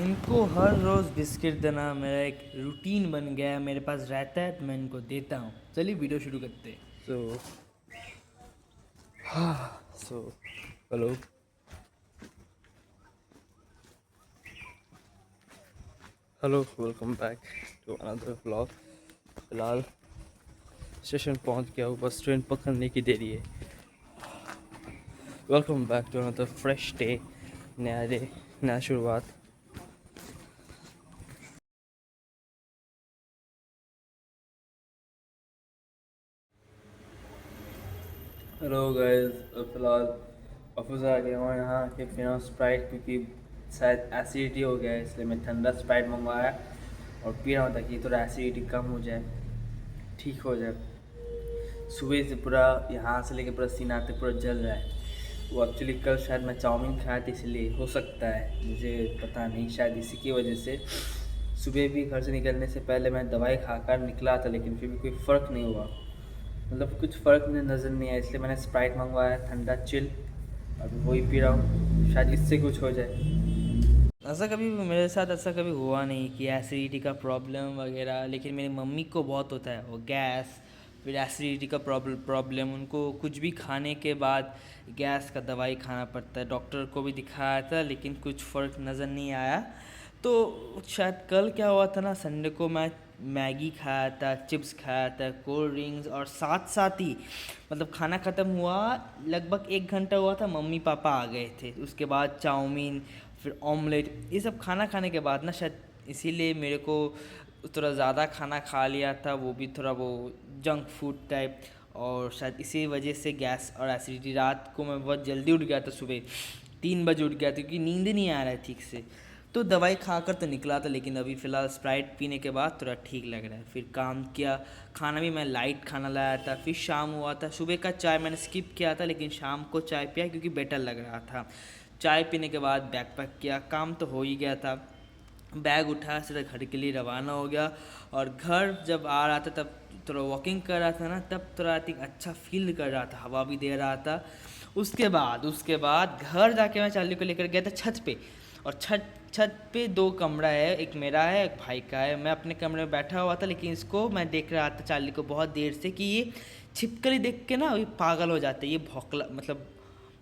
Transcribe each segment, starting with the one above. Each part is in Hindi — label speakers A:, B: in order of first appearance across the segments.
A: इनको हर रोज़ बिस्किट देना मेरा एक रूटीन बन गया है। मेरे पास रहता है तो मैं इनको देता हूँ। चलिए वीडियो शुरू करते हैं।
B: So, hello, welcome back to another vlog. फिलहाल स्टेशन पहुंच गया हूँ, बस ट्रेन पकड़ने की देरी है। Welcome back to another fresh day, नया डे, नया शुरुआत। हेलो गाइस, फिलहाल ऑफिस आ गया हूँ। यहाँ के पीना स्प्राइट, क्योंकि शायद एसिडिटी हो गया है, इसलिए मैं ठंडा स्प्राइट मंगवाया और पी रहा हूँ ताकि थोड़ा एसिडिटी कम हो जाए, ठीक हो जाए। सुबह से पूरा यहाँ से लेके पूरा सीना तक पूरा जल रहा है। वो एक्चुअली कल शायद मैं चाउमीन खाया था, इसलिए हो सकता है, मुझे पता नहीं, शायद इसी की वजह से। सुबह भी घर से निकलने से पहले मैं दवाई खाकर निकला था, लेकिन फिर भी कोई फ़र्क नहीं हुआ, मतलब कुछ फ़र्क मुझे नज़र नहीं आया। इसलिए मैंने स्प्राइट मंगवाया, ठंडा चिल, अभी वही पी रहा हूँ, शायद इससे कुछ हो जाए।
A: ऐसा कभी मेरे साथ ऐसा कभी हुआ नहीं कि एसिडिटी का प्रॉब्लम वगैरह, लेकिन मेरी मम्मी को बहुत होता है वो गैस, फिर एसिडिटी का प्रॉब्लम। उनको कुछ भी खाने के बाद गैस का दवाई खाना पड़ता है। डॉक्टर को भी दिखाया था लेकिन कुछ फ़र्क नज़र नहीं आया। तो शायद कल क्या हुआ था ना, संडे को मैं मैगी खाया था, चिप्स खाया था, कोल्ड ड्रिंक्स, और साथ साथ ही मतलब खाना ख़त्म हुआ, लगभग 1 घंटा हुआ था, मम्मी पापा आ गए थे। उसके बाद चाउमीन, फिर ऑमलेट, ये सब खाना खाने के बाद ना शायद इसीलिए मेरे को थोड़ा ज़्यादा खाना खा लिया था, वो भी थोड़ा वो जंक फूड टाइप, और शायद इसी वजह से गैस और एसिडिटी। रात को मैं बहुत जल्दी उठ गया था, सुबह 3 बजे उठ गया था क्योंकि नींद नहीं आ रहा है ठीक से। तो दवाई खाकर तो निकला था, लेकिन अभी फ़िलहाल स्प्राइट पीने के बाद थोड़ा ठीक लग रहा है। फिर काम किया, खाना भी मैं लाइट खाना लाया था। फिर शाम हुआ था, सुबह का चाय मैंने स्किप किया था, लेकिन शाम को चाय पिया क्योंकि बेटर लग रहा था। चाय पीने के बाद बैग पैक किया, काम तो हो ही गया था। बैग उठाया, सीधा घर के लिए रवाना हो गया। और घर जब आ रहा था तब थोड़ा वॉकिंग कर रहा था ना, तब थोड़ा आई थिंक अच्छा फील कर रहा था, हवा भी दे रहा था। उसके बाद घर जाके मैं चार्ली को लेकर गया था छत पे। और छत छत पे 2 कमरा है, एक मेरा है, एक भाई का है। मैं अपने कमरे में बैठा हुआ था, लेकिन इसको मैं देख रहा था चार्ली को बहुत देर से कि ये छिपकली देख के ना ये पागल हो जाता है, ये भौकला, मतलब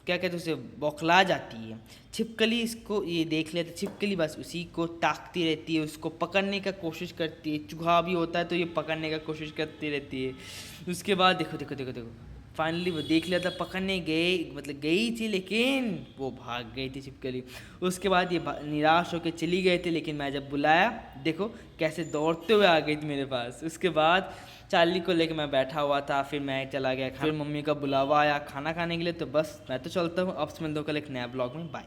A: क्या कहते हैं उसे, बौखला जाती है छिपकली। इसको ये देख लेते, छिपकली बस उसी को ताकती रहती है, उसको पकड़ने का कोशिश करती है। चूहा भी होता है तो ये पकड़ने का कोशिश करती रहती है। उसके बाद देखो देखो देखो देखो, फाइनली वो देख लिया था, पकड़ने गए, मतलब गई थी, लेकिन वो भाग गई थी छिपकली। उसके बाद ये निराश होकर चली गई थी, लेकिन मैं जब बुलाया, देखो कैसे दौड़ते हुए आ गई थी मेरे पास। उसके बाद चार्ली को लेकर मैं बैठा हुआ था, फिर मैं चला गया, फिर मम्मी का बुलावा आया खाना खाने के लिए। तो बस मैं तो चलता हूँ, अब से मिलता हूँ कल एक नया ब्लॉग में, बाय।